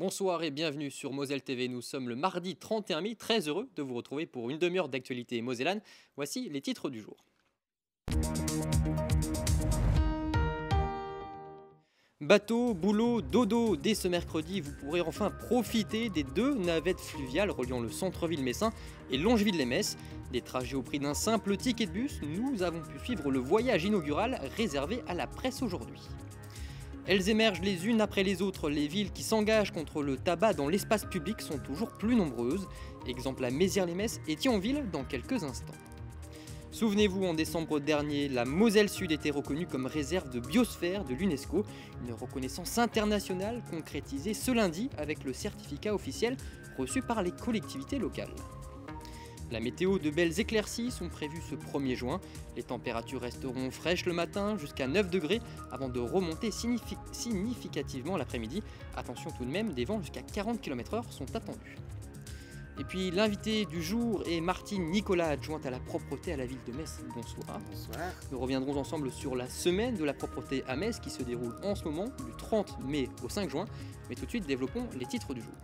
Bonsoir et bienvenue sur Moselle TV. Nous sommes le mardi 31 mai, très heureux de vous retrouver pour une demi-heure d'actualité mosellane. Voici les titres du jour. Bateau, boulot, dodo, dès ce mercredi, vous pourrez enfin profiter des deux navettes fluviales reliant le centre-ville messin et Longeville-les-Metz. Des trajets au prix d'un simple ticket de bus, nous avons pu suivre le voyage inaugural réservé à la presse aujourd'hui. Elles émergent les unes après les autres, les villes qui s'engagent contre le tabac dans l'espace public sont toujours plus nombreuses. Exemple à Mézières-les-Metz et Thionville dans quelques instants. Souvenez-vous, en décembre dernier, la Moselle Sud était reconnue comme réserve de biosphère de l'UNESCO, une reconnaissance internationale concrétisée ce lundi avec le certificat officiel reçu par les collectivités locales. La météo, de belles éclaircies sont prévues ce 1er juin. Les températures resteront fraîches le matin jusqu'à 9 degrés avant de remonter significativement l'après-midi. Attention tout de même, des vents jusqu'à 40 km/h sont attendus. Et puis l'invité du jour est Martine Nicolas, adjointe à la propreté à la ville de Metz. Bonsoir. Bonsoir. Nous reviendrons ensemble sur la semaine de la propreté à Metz qui se déroule en ce moment du 30 mai au 5 juin. Mais tout de suite, développons les titres du jour.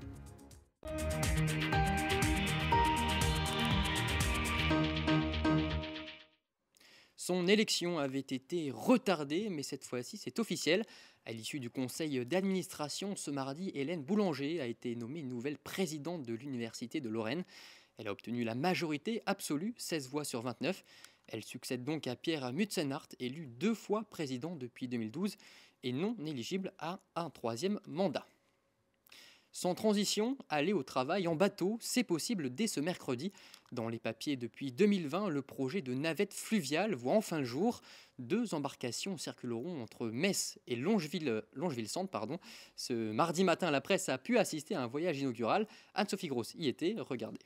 Son élection avait été retardée, mais cette fois-ci c'est officiel. À l'issue du conseil d'administration ce mardi, Hélène Boulanger a été nommée nouvelle présidente de l'Université de Lorraine. Elle a obtenu la majorité absolue, 16 voix sur 29. Elle succède donc à Pierre Mutsenhart, élu 2 fois président depuis 2012 et non éligible à un 3e mandat. Sans transition, aller au travail en bateau, c'est possible dès ce mercredi. Dans les papiers depuis 2020, le projet de navette fluviale voit enfin le jour. 2 embarcations circuleront entre Metz et Longeville-Centre. Ce mardi matin, la presse a pu assister à un voyage inaugural. Anne-Sophie Grosse y était, regardez.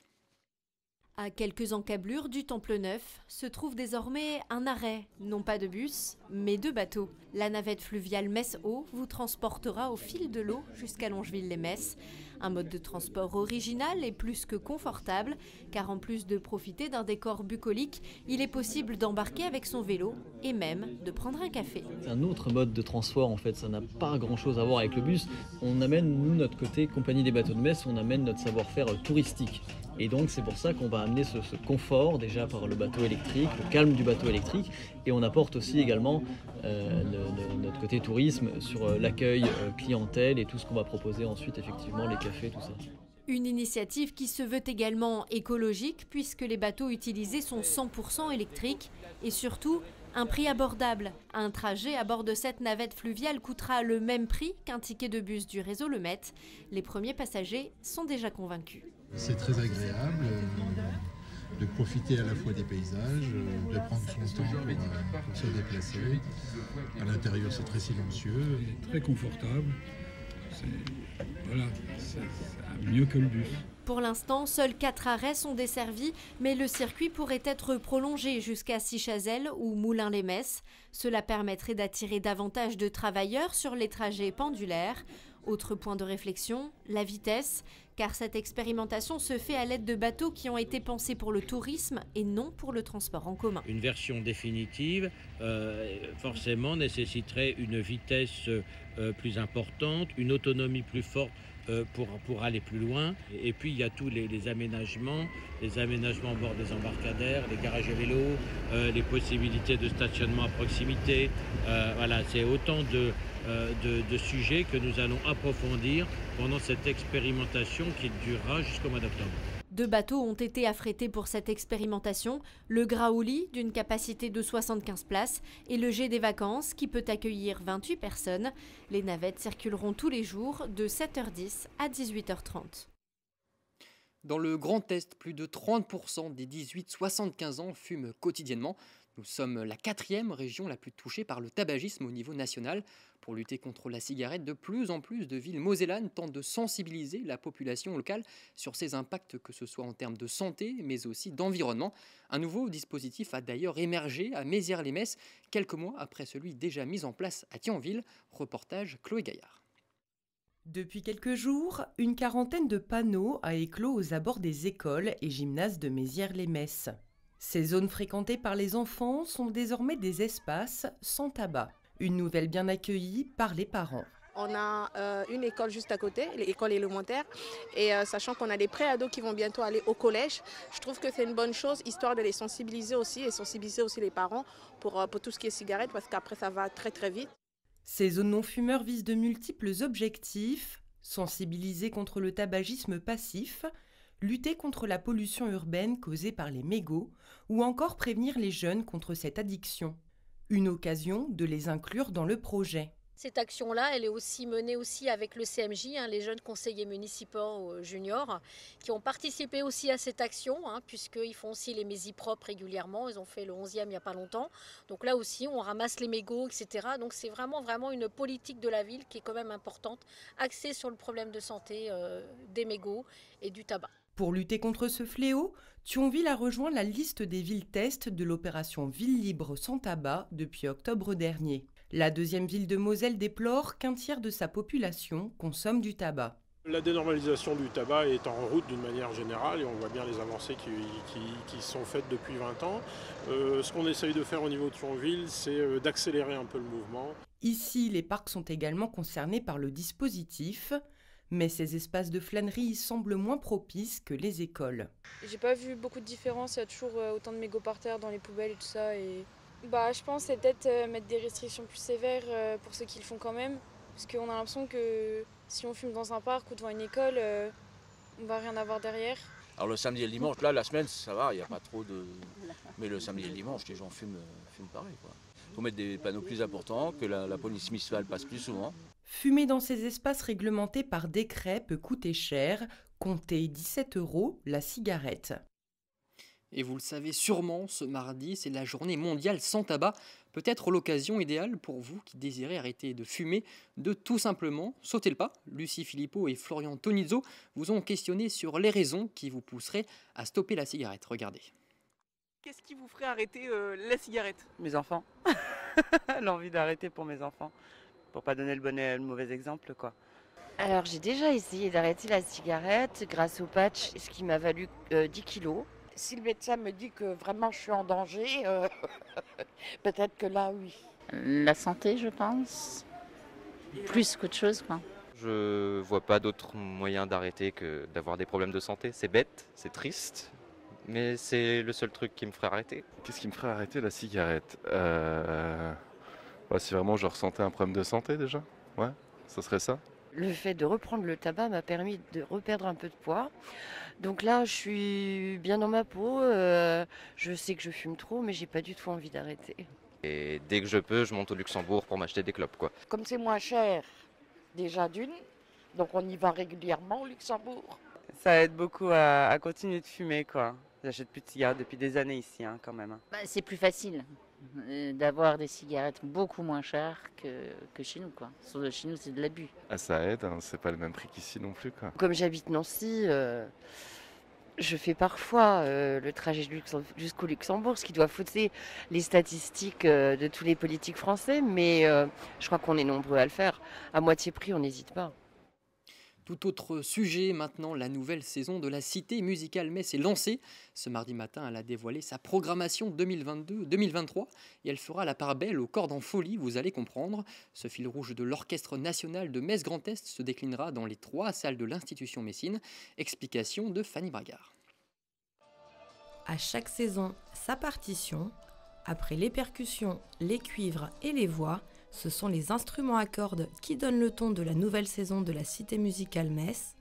À quelques encablures du Temple Neuf se trouve désormais un arrêt, non pas de bus, mais de bateau. La navette fluviale Metz-Eau vous transportera au fil de l'eau jusqu'à Longeville-les-Metz. Un mode de transport original et plus que confortable, car en plus de profiter d'un décor bucolique, il est possible d'embarquer avec son vélo et même de prendre un café. C'est un autre mode de transport en fait, ça n'a pas grand-chose à voir avec le bus. On amène, nous, notre côté compagnie des bateaux de Metz, on amène notre savoir-faire touristique. Et donc c'est pour ça qu'on va amener ce confort déjà par le bateau électrique, le calme du bateau électrique, et on apporte aussi également notre côté tourisme sur l'accueil clientèle et tout ce qu'on va proposer ensuite, effectivement, les cafés, tout ça. Une initiative qui se veut également écologique puisque les bateaux utilisés sont 100% électriques et surtout un prix abordable. Un trajet à bord de cette navette fluviale coûtera le même prix qu'un ticket de bus du réseau Le Met. Les premiers passagers sont déjà convaincus. C'est très agréable de profiter à la fois des paysages, de prendre son temps pour se déplacer. À l'intérieur, c'est très silencieux. Très confortable. C'est mieux que le bus. Pour l'instant, seuls 4 arrêts sont desservis, mais le circuit pourrait être prolongé jusqu'à Sichazel ou Moulins-les-Metz. Cela permettrait d'attirer davantage de travailleurs sur les trajets pendulaires. Autre point de réflexion, la vitesse, car cette expérimentation se fait à l'aide de bateaux qui ont été pensés pour le tourisme et non pour le transport en commun. Une version définitive forcément nécessiterait une vitesse plus importante, une autonomie plus forte pour aller plus loin. Et puis il y a tous les aménagements au bord des embarcadères, les garages à vélo, les possibilités de stationnement à proximité. Voilà, c'est autant de sujets que nous allons approfondir pendant cette expérimentation qui durera jusqu'au mois d'octobre. 2 bateaux ont été affrétés pour cette expérimentation, le Graouli d'une capacité de 75 places et le Jet des Vacances qui peut accueillir 28 personnes. Les navettes circuleront tous les jours de 7h10 à 18h30. Dans le Grand Est, plus de 30% des 18-75 ans fument quotidiennement. Nous sommes la 4e région la plus touchée par le tabagisme au niveau national. Pour lutter contre la cigarette, de plus en plus de villes mosellanes tentent de sensibiliser la population locale sur ses impacts, que ce soit en termes de santé, mais aussi d'environnement. Un nouveau dispositif a d'ailleurs émergé à Mézières-les-Metz, quelques mois après celui déjà mis en place à Thionville. Reportage Chloé Gaillard. Depuis quelques jours, une quarantaine de panneaux a éclos aux abords des écoles et gymnases de Mézières-les-Metz. Ces zones fréquentées par les enfants sont désormais des espaces sans tabac. Une nouvelle bien accueillie par les parents. on a une école juste à côté, l'école élémentaire, et sachant qu'on a des préados qui vont bientôt aller au collège, je trouve que c'est une bonne chose, histoire de les sensibiliser aussi et sensibiliser aussi les parents pour tout ce qui est cigarette, parce qu'après ça va très très vite. Ces zones non-fumeurs visent de multiples objectifs: sensibiliser contre le tabagisme passif, lutter contre la pollution urbaine causée par les mégots, ou encore prévenir les jeunes contre cette addiction. Une occasion de les inclure dans le projet. Cette action-là, elle est aussi menée aussi avec le CMJ, les jeunes conseillers municipaux juniors, qui ont participé aussi à cette action, puisqu'ils font aussi les mésipropres régulièrement. Ils ont fait le 11e il n'y a pas longtemps. Donc là aussi, on ramasse les mégots, etc. Donc c'est vraiment une politique de la ville qui est quand même importante, axée sur le problème de santé des mégots et du tabac. Pour lutter contre ce fléau, Thionville a rejoint la liste des villes test de l'opération Ville libre sans tabac depuis octobre dernier. La deuxième ville de Moselle déplore qu'un tiers de sa population consomme du tabac. La dénormalisation du tabac est en route d'une manière générale et on voit bien les avancées qui sont faites depuis 20 ans. Ce qu'on essaye de faire au niveau de Thionville, c'est d'accélérer un peu le mouvement. Ici, les parcs sont également concernés par le dispositif, mais ces espaces de flânerie semblent moins propices que les écoles. J'ai pas vu beaucoup de différence, il y a toujours autant de mégots par terre dans les poubelles et tout ça. Je pense que c'est peut-être mettre des restrictions plus sévères pour ceux qui le font quand même. Parce qu'on a l'impression que si on fume dans un parc ou devant une école, on va rien avoir derrière. Alors le samedi et le dimanche, là la semaine ça va, il n'y a pas trop de... Mais le samedi et le dimanche, les gens fument pareil, quoi. Il faut mettre des panneaux plus importants, que la police municipale passe plus souvent. Fumer dans ces espaces réglementés par décret peut coûter cher, comptez 17 € la cigarette. Et vous le savez sûrement, ce mardi, c'est la journée mondiale sans tabac. Peut-être l'occasion idéale pour vous qui désirez arrêter de fumer, de tout simplement sauter le pas. Lucie Philippot et Florian Tonizzo vous ont questionné sur les raisons qui vous pousseraient à stopper la cigarette. Regardez. Qu'est-ce qui vous ferait arrêter la cigarette ? Mes enfants. L'envie d'arrêter pour mes enfants. Pour pas donner le mauvais exemple, quoi. Alors j'ai déjà essayé d'arrêter la cigarette grâce au patch, ce qui m'a valu 10 kilos. Si le médecin me dit que vraiment je suis en danger, peut-être que là, oui. La santé, je pense, plus qu'autre chose, quoi. Je vois pas d'autre moyen d'arrêter que d'avoir des problèmes de santé. C'est bête, c'est triste, mais c'est le seul truc qui me ferait arrêter. Qu'est-ce qui me ferait arrêter la cigarette si vraiment je ressentais un problème de santé déjà, ouais, ça serait ça. Le fait de reprendre le tabac m'a permis de reperdre un peu de poids. Donc là, je suis bien dans ma peau. Je sais que je fume trop, mais j'ai pas du tout envie d'arrêter. Et dès que je peux, je monte au Luxembourg pour m'acheter des clopes, quoi. Comme c'est moins cher, déjà d'une, donc on y va régulièrement au Luxembourg. Ça aide beaucoup à continuer de fumer, quoi. J'achète plus de cigarettes depuis des années ici, quand même. C'est plus facile d'avoir des cigarettes beaucoup moins chères que chez nous, quoi. Chez nous, c'est de l'abus. Ah, ça aide, c'est pas le même prix qu'ici non plus, quoi. Comme j'habite Nancy, je fais parfois le trajet jusqu'au Luxembourg, ce qui doit fausser les statistiques de tous les politiques français, mais je crois qu'on est nombreux à le faire. À moitié prix, on n'hésite pas. Tout autre sujet maintenant, la nouvelle saison de la Cité musicale Metz est lancée. Ce mardi matin, elle a dévoilé sa programmation 2022-2023 et elle fera la part belle aux cordes en folie, vous allez comprendre. Ce fil rouge de l'Orchestre national de Metz Grand Est se déclinera dans les 3 salles de l'institution messine. Explication de Fanny Bragard. À chaque saison, sa partition. Après les percussions, les cuivres et les voix, ce sont les instruments à cordes qui donnent le ton de la nouvelle saison de la Cité musicale Metz.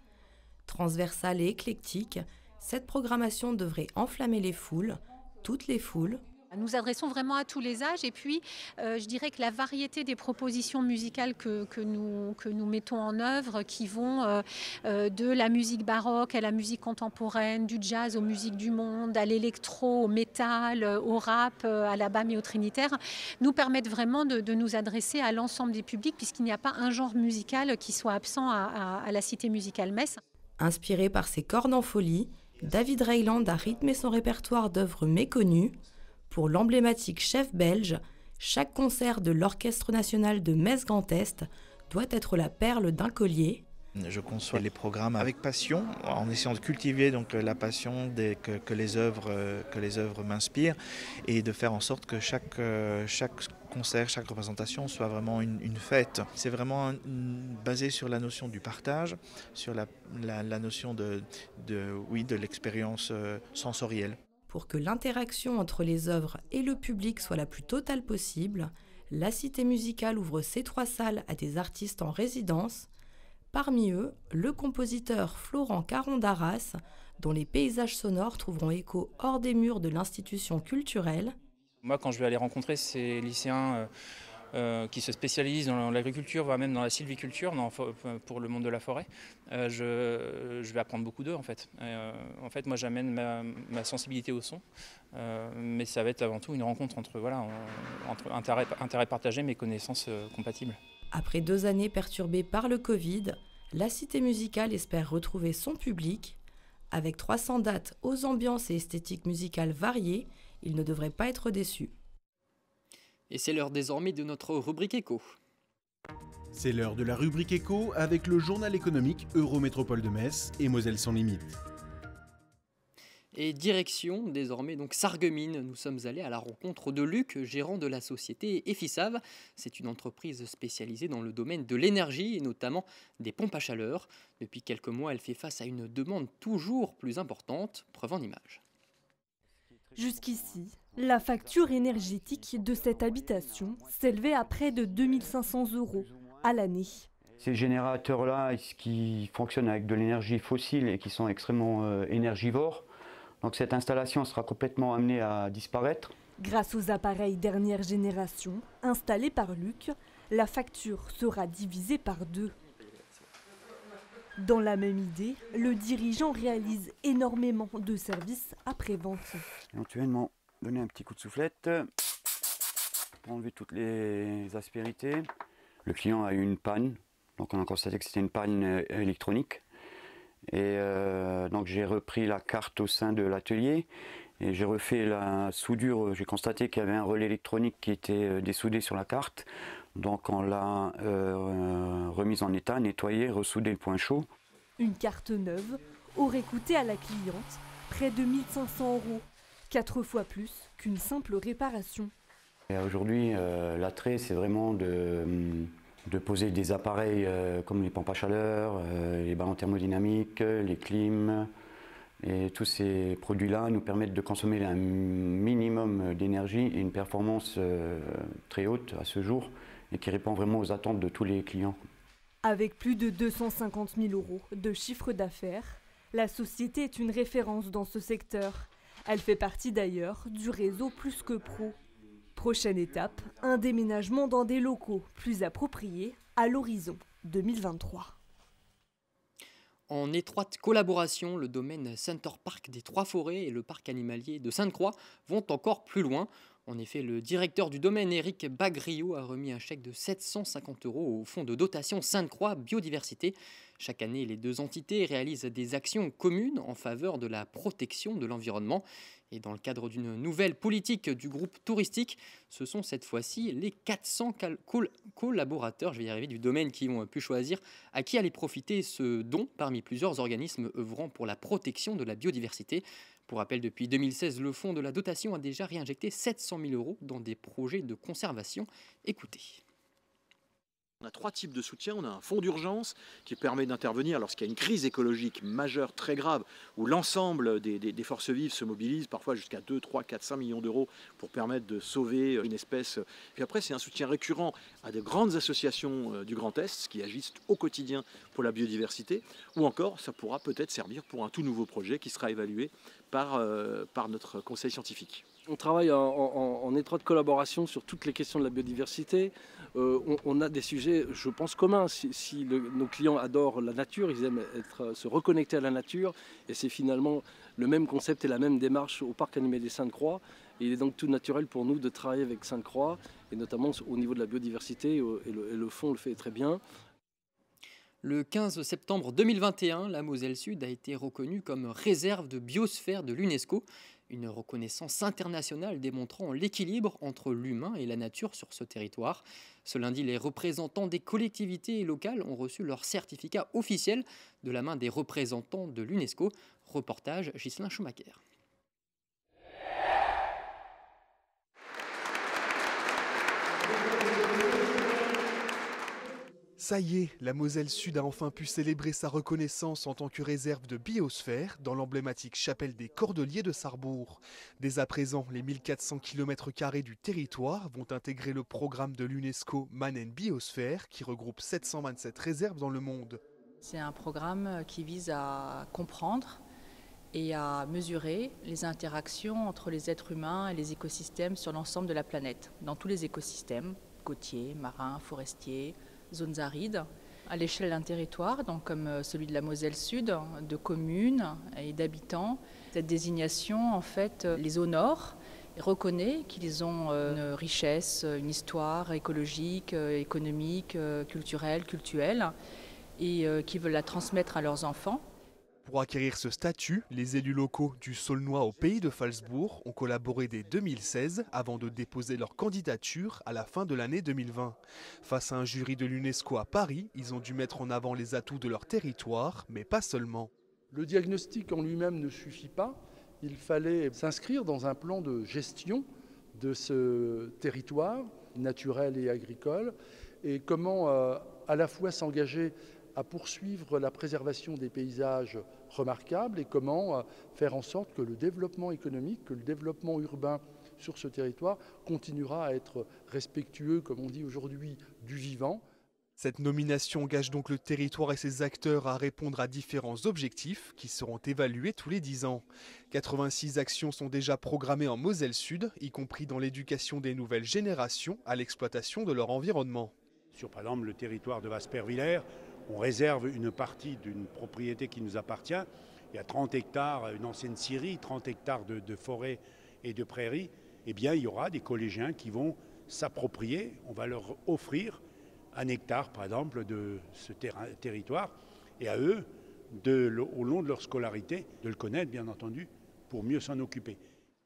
Transversale et éclectique, cette programmation devrait enflammer les foules, toutes les foules. Nous adressons vraiment à tous les âges et puis je dirais que la variété des propositions musicales que nous mettons en œuvre, qui vont de la musique baroque à la musique contemporaine, du jazz aux musiques du monde, à l'électro, au métal, au rap, à la bam et au trinitaire, nous permettent vraiment de nous adresser à l'ensemble des publics puisqu'il n'y a pas un genre musical qui soit absent à la Cité musicale Metz. Inspiré par ses cordes en folie, David Reyland a rythmé son répertoire d'œuvres méconnues. Pour l'emblématique chef belge, chaque concert de l'Orchestre national de Metz Grand Est doit être la perle d'un collier. Je conçois les programmes avec passion, en essayant de cultiver donc la passion que les œuvres m'inspirent et de faire en sorte que chaque concert, chaque représentation soit vraiment une fête. C'est vraiment basé sur la notion du partage, sur la notion de l'expérience sensorielle. Pour que l'interaction entre les œuvres et le public soit la plus totale possible, la Cité musicale ouvre ses 3 salles à des artistes en résidence. Parmi eux, le compositeur Florent Caron d'Arras, dont les paysages sonores trouveront écho hors des murs de l'institution culturelle. Moi, quand je vais aller rencontrer ces lycéens qui se spécialisent dans l'agriculture, voire même dans la sylviculture, pour le monde de la forêt, je vais apprendre beaucoup d'eux en fait. En fait, moi j'amène ma sensibilité au son, mais ça va être avant tout une rencontre entre intérêts partagés, mais connaissances compatibles. Après 2 années perturbées par le Covid, la Cité musicale espère retrouver son public. Avec 300 dates aux ambiances et esthétiques musicales variées, il ne devrait pas être déçu. Et c'est l'heure désormais de notre rubrique éco. C'est l'heure de la rubrique éco avec le journal économique Eurométropole de Metz et Moselle sans limite. Et direction désormais donc Sarreguemines, nous sommes allés à la rencontre de Luc, gérant de la société Effisav. C'est une entreprise spécialisée dans le domaine de l'énergie et notamment des pompes à chaleur. Depuis quelques mois, elle fait face à une demande toujours plus importante, preuve en image. Jusqu'ici, la facture énergétique de cette habitation s'élevait à près de 2 500 € à l'année. Ces générateurs-là qui fonctionnent avec de l'énergie fossile et qui sont extrêmement énergivores, donc cette installation sera complètement amenée à disparaître. Grâce aux appareils dernière génération installés par Luc, la facture sera divisée par 2. Dans la même idée, le dirigeant réalise énormément de services après-vente. Éventuellement, donner un petit coup de soufflette pour enlever toutes les aspérités. Le client a eu une panne, donc on a constaté que c'était une panne électronique. Et donc j'ai repris la carte au sein de l'atelier et j'ai refait la soudure. J'ai constaté qu'il y avait un relais électronique qui était dessoudé sur la carte. Donc on l'a remise en état, nettoyé, ressoudé le point chaud. Une carte neuve aurait coûté à la cliente près de 1 500 €, 4 fois plus qu'une simple réparation. Aujourd'hui, l'attrait, c'est vraiment de poser des appareils comme les pompes à chaleur, les ballons thermodynamiques, les clims. Et tous ces produits-là nous permettent de consommer un minimum d'énergie et une performance très haute à ce jour et qui répond vraiment aux attentes de tous les clients. Avec plus de 250 000 € de chiffre d'affaires, la société est une référence dans ce secteur. Elle fait partie d'ailleurs du réseau Plus que Pro. Prochaine étape, un déménagement dans des locaux plus appropriés à l'horizon 2023. En étroite collaboration, le domaine Center Park des Trois-Forêts et le parc animalier de Sainte-Croix vont encore plus loin. En effet, le directeur du domaine, Éric Bagriot, a remis un chèque de 750 € au fonds de dotation Sainte-Croix Biodiversité. Chaque année, les 2 entités réalisent des actions communes en faveur de la protection de l'environnement. Et dans le cadre d'une nouvelle politique du groupe touristique, ce sont cette fois-ci les 400 collaborateurs, je vais y arriver, du domaine qui ont pu choisir à qui allait profiter ce don parmi plusieurs organismes œuvrant pour la protection de la biodiversité. Pour rappel, depuis 2016, le fonds de la dotation a déjà réinjecté 700 000 € dans des projets de conservation. Écoutez. On a 3 types de soutien. On a un fonds d'urgence qui permet d'intervenir lorsqu'il y a une crise écologique majeure, très grave, où l'ensemble des forces vives se mobilisent, parfois jusqu'à 2, 3, 4, 5 millions d'euros pour permettre de sauver une espèce. Puis après, c'est un soutien récurrent à de grandes associations du Grand Est qui agissent au quotidien pour la biodiversité. Ou encore, ça pourra peut-être servir pour un tout nouveau projet qui sera évalué par notre conseil scientifique. On travaille en étroite collaboration sur toutes les questions de la biodiversité. On a des sujets, je pense, communs. Si nos clients adorent la nature, ils aiment se reconnecter à la nature. Et c'est finalement le même concept et la même démarche au parc animalier des Sainte-Croix. Il est donc tout naturel pour nous de travailler avec Sainte-Croix, et notamment au niveau de la biodiversité, et le fonds le fait très bien. Le 15 septembre 2021, la Moselle Sud a été reconnue comme réserve de biosphère de l'UNESCO. Une reconnaissance internationale démontrant l'équilibre entre l'humain et la nature sur ce territoire. Ce lundi, les représentants des collectivités locales ont reçu leur certificat officiel de la main des représentants de l'UNESCO. Reportage Ghislain Schumacher. Ça y est, la Moselle Sud a enfin pu célébrer sa reconnaissance en tant que réserve de biosphère dans l'emblématique chapelle des Cordeliers de Sarrebourg. Dès à présent, les 1400 km² du territoire vont intégrer le programme de l'UNESCO Man and Biosphère qui regroupe 727 réserves dans le monde. C'est un programme qui vise à comprendre et à mesurer les interactions entre les êtres humains et les écosystèmes sur l'ensemble de la planète, dans tous les écosystèmes, côtiers, marins, forestiers, zones arides, à l'échelle d'un territoire, donc comme celui de la Moselle Sud, de communes et d'habitants. Cette désignation, en fait, les honore et reconnaît qu'ils ont une richesse, une histoire écologique, économique, culturelle, cultuelle, et qui veulent la transmettre à leurs enfants. Pour acquérir ce statut, les élus locaux du Saulnois au pays de Phalsbourg ont collaboré dès 2016 avant de déposer leur candidature à la fin de l'année 2020. Face à un jury de l'UNESCO à Paris, ils ont dû mettre en avant les atouts de leur territoire, mais pas seulement. Le diagnostic en lui-même ne suffit pas. Il fallait s'inscrire dans un plan de gestion de ce territoire naturel et agricole et comment à la fois s'engager à poursuivre la préservation des paysages remarquables et comment faire en sorte que le développement économique, que le développement urbain sur ce territoire continuera à être respectueux, comme on dit aujourd'hui, du vivant. Cette nomination engage donc le territoire et ses acteurs à répondre à différents objectifs qui seront évalués tous les 10 ans. 86 actions sont déjà programmées en Moselle Sud, y compris dans l'éducation des nouvelles générations à l'exploitation de leur environnement. Sur par exemple le territoire de Vaspervillers, on réserve une partie d'une propriété qui nous appartient. Il y a 30 hectares, une ancienne scierie, 30 hectares de forêt et de prairies. Eh bien, il y aura des collégiens qui vont s'approprier. On va leur offrir 1 hectare, par exemple, de ce territoire. Et à eux, au long de leur scolarité, de le connaître, bien entendu, pour mieux s'en occuper.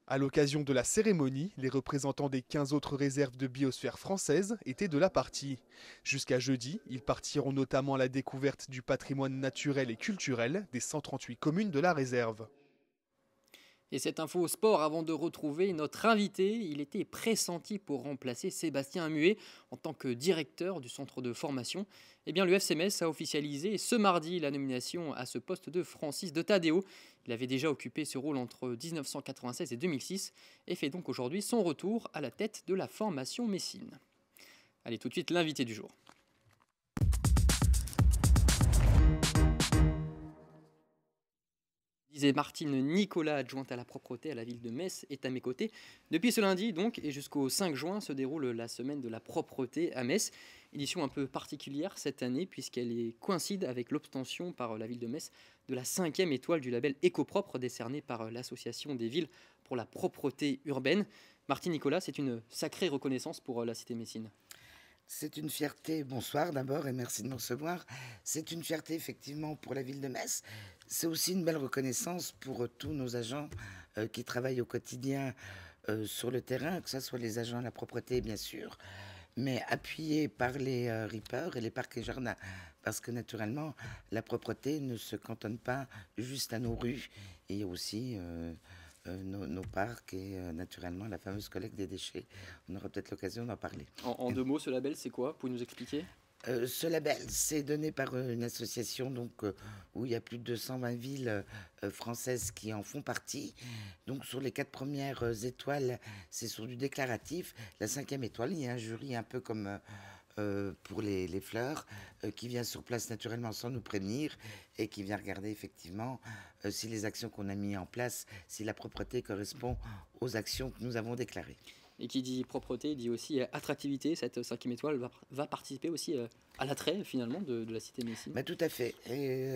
À l'occasion de la cérémonie, les représentants des 15 autres réserves de biosphère françaises étaient de la partie. Jusqu'à jeudi, ils partiront notamment à la découverte du patrimoine naturel et culturel des 138 communes de la réserve. Et cette info au sport avant de retrouver notre invité. Il était pressenti pour remplacer Sébastien Muet en tant que directeur du centre de formation. Eh bien, le FC Metz a officialisé ce mardi la nomination à ce poste de Francis de Taddeo. Il avait déjà occupé ce rôle entre 1996 et 2006 et fait donc aujourd'hui son retour à la tête de la formation messine. Allez, tout de suite, l'invité du jour. Disait Martine Nicolas, adjointe à la propreté à la ville de Metz, est à mes côtés. Depuis ce lundi donc et jusqu'au 5 juin se déroule la semaine de la propreté à Metz. Édition un peu particulière cette année puisqu'elle coïncide avec l'obtention par la ville de Metz de la 5e étoile du label Écopropre décernée par l'association des villes pour la propreté urbaine. Martine Nicolas, c'est une sacrée reconnaissance pour la cité messine. C'est une fierté, bonsoir d'abord et merci de me recevoir. C'est une fierté effectivement pour la ville de Metz. C'est aussi une belle reconnaissance pour tous nos agents qui travaillent au quotidien sur le terrain, que ce soit les agents à la propreté bien sûr, mais appuyés par les rippers et les parcs et jardins. Parce que naturellement, la propreté ne se cantonne pas juste à nos rues. Il y a aussi nos parcs et naturellement la fameuse collecte des déchets. On aura peut-être l'occasion d'en parler. En 2 mots, ce label, c'est quoi? Vous pouvez nous expliquer? Ce label, c'est donné par une association donc, où il y a plus de 220 villes françaises qui en font partie. Donc sur les 4 premières étoiles, c'est sur du déclaratif. La 5e étoile, il y a un jury un peu comme pour les fleurs qui vient sur place naturellement sans nous prévenir et qui vient regarder effectivement si les actions qu'on a mises en place, si la propreté correspond aux actions que nous avons déclarées. Et qui dit propreté dit aussi attractivité. Cette 5e étoile va participer aussi à l'attrait finalement de la cité messine. Bah, tout à fait. Et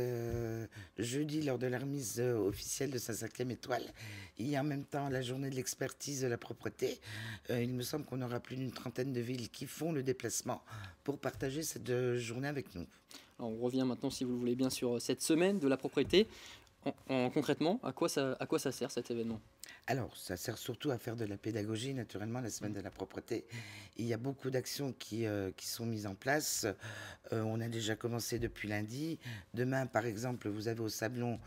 jeudi, lors de la remise officielle de sa 5e étoile, il y a en même temps la journée de l'expertise de la propreté. Il me semble qu'on aura plus d'une 30aine de villes qui font le déplacement pour partager cette journée avec nous. Alors, on revient maintenant, si vous le voulez bien, sur cette semaine de la propreté. Concrètement, à quoi ça sert cet événement? Alors, ça sert surtout à faire de la pédagogie, naturellement, la semaine de la propreté. Il y a beaucoup d'actions qui sont mises en place. On a déjà commencé depuis lundi. Demain, par exemple, vous avez au Sablon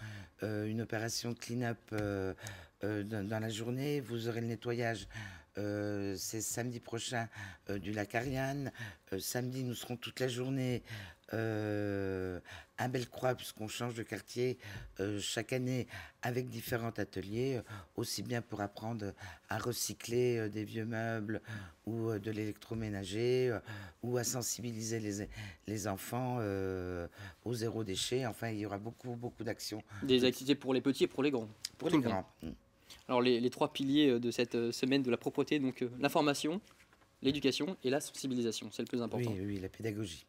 une opération clean-up dans la journée. Vous aurez le nettoyage. C'est samedi prochain du lac Ariane. Samedi, nous serons toute la journée à Bellecroix, puisqu'on change de quartier chaque année avec différents ateliers, aussi bien pour apprendre à recycler des vieux meubles ou de l'électroménager, ou à sensibiliser les enfants au zéro déchet. Enfin, il y aura beaucoup d'actions. Des activités pour les petits et pour les grands. Pour les grands. Alors les 3 piliers de cette semaine de la propreté, donc l'information, l'éducation et la sensibilisation, c'est le plus important. Oui, la pédagogie.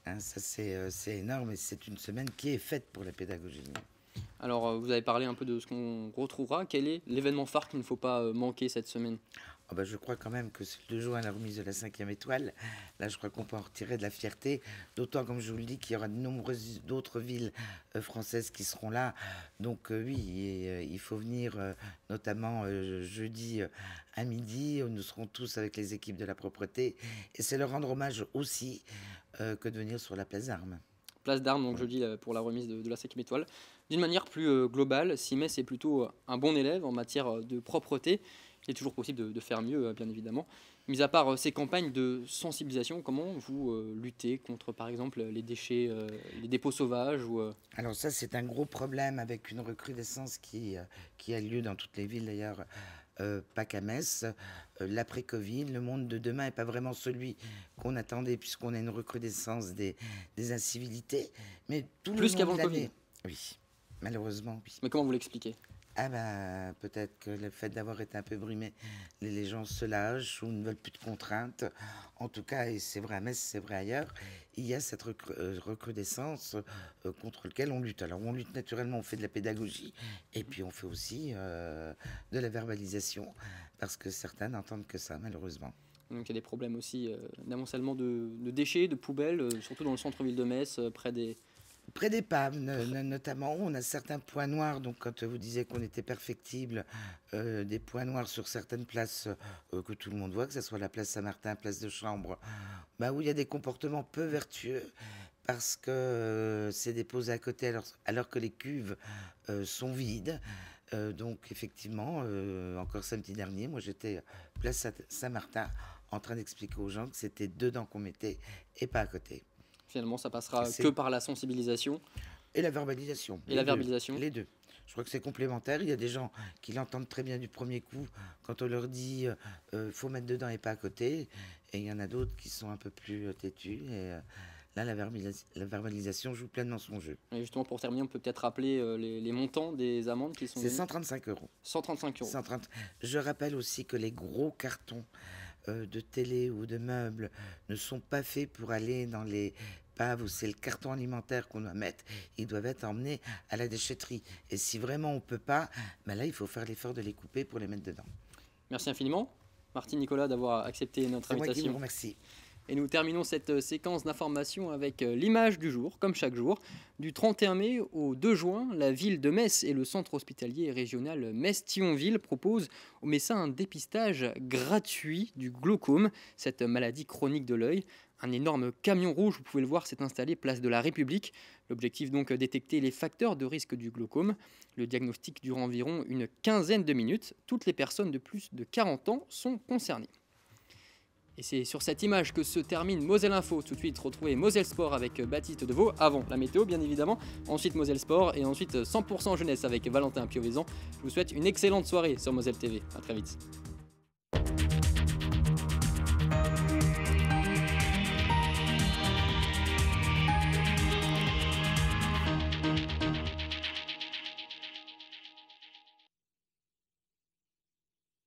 Hein, ça c'est énorme et c'est une semaine qui est faite pour la pédagogie. Alors vous avez parlé un peu de ce qu'on retrouvera. Quel est l'événement phare qu'il ne faut pas manquer cette semaine? Je crois quand même que c'est le 2 juin, la remise de la 5e étoile. Là, je crois qu'on peut en retirer de la fierté. D'autant, comme je vous le dis, qu'il y aura de nombreuses d'autres villes françaises qui seront là. Donc oui, il faut venir, notamment jeudi à midi. Nous serons tous avec les équipes de la propreté. Et c'est leur rendre hommage aussi que de venir sur la place d'Armes. Place d'Armes, donc jeudi, pour la remise de la 5e étoile. D'une manière plus globale, si Metz est plutôt un bon élève en matière de propreté, il est toujours possible de faire mieux, bien évidemment. Mis à part ces campagnes de sensibilisation, comment vous luttez contre, par exemple, les déchets, les dépôts sauvages Alors ça, c'est un gros problème avec une recrudescence qui a lieu dans toutes les villes, d'ailleurs, pas qu'à Metz. L'après-Covid, le monde de demain n'est pas vraiment celui qu'on attendait, puisqu'on a une recrudescence des incivilités. Mais tout plus qu'avant le Covid. Oui, malheureusement, oui. Mais comment vous l'expliquez? Peut-être que le fait d'avoir été un peu brimé, les gens se lâchent ou ne veulent plus de contraintes. En tout cas, et c'est vrai à Metz, c'est vrai ailleurs, il y a cette recrudescence contre laquelle on lutte. Alors on lutte naturellement, on fait de la pédagogie et puis on fait aussi de la verbalisation parce que certains n'entendent que ça, malheureusement. Donc il y a des problèmes aussi d'amoncellement de déchets, de poubelles, surtout dans le centre-ville de Metz, près des PAV, notamment, on a certains points noirs. Donc, quand vous disiez qu'on était perfectible, des points noirs sur certaines places que tout le monde voit, que ce soit la place Saint-Martin, place de Chambre, où il y a des comportements peu vertueux parce que c'est déposé à côté alors que les cuves sont vides. Donc, effectivement, encore samedi dernier, moi j'étais place Saint-Martin en train d'expliquer aux gens que c'était dedans qu'on mettait et pas à côté. Finalement, ça passera que par la sensibilisation. Et la verbalisation. Les deux. Je crois que c'est complémentaire. Il y a des gens qui l'entendent très bien du premier coup quand on leur dit faut mettre dedans et pas à côté. Et il y en a d'autres qui sont un peu plus têtus. Et là, la verbalisation joue pleinement son jeu. Et justement, pour terminer, on peut peut-être rappeler les montants des amendes qui sont... C'est 135 €. 135 €. 130. Je rappelle aussi que les gros cartons de télé ou de meubles ne sont pas faits pour aller dans les paves où c'est le carton alimentaire qu'on doit mettre. Ils doivent être emmenés à la déchetterie. Et si vraiment on ne peut pas, là, il faut faire l'effort de les couper pour les mettre dedans. Merci infiniment, Martine Nicolas, d'avoir accepté notre invitation. C'est moi qui vous remercie. Et nous terminons cette séquence d'information avec l'image du jour, comme chaque jour. Du 31 mai au 2 juin, la ville de Metz et le centre hospitalier régional Metz-Thionville proposent aux Messins un dépistage gratuit du glaucome, cette maladie chronique de l'œil. Un énorme camion rouge, vous pouvez le voir, s'est installé place de la République. L'objectif donc, détecter les facteurs de risque du glaucome. Le diagnostic dure environ une quinzaine de minutes. Toutes les personnes de plus de 40 ans sont concernées. Et c'est sur cette image que se termine Moselle Info. Tout de suite, retrouvez Moselle Sport avec Baptiste Deveau. Avant la météo, bien évidemment. Ensuite, Moselle Sport. Et ensuite, 100% jeunesse avec Valentin Piovesan. Je vous souhaite une excellente soirée sur Moselle TV. A très vite.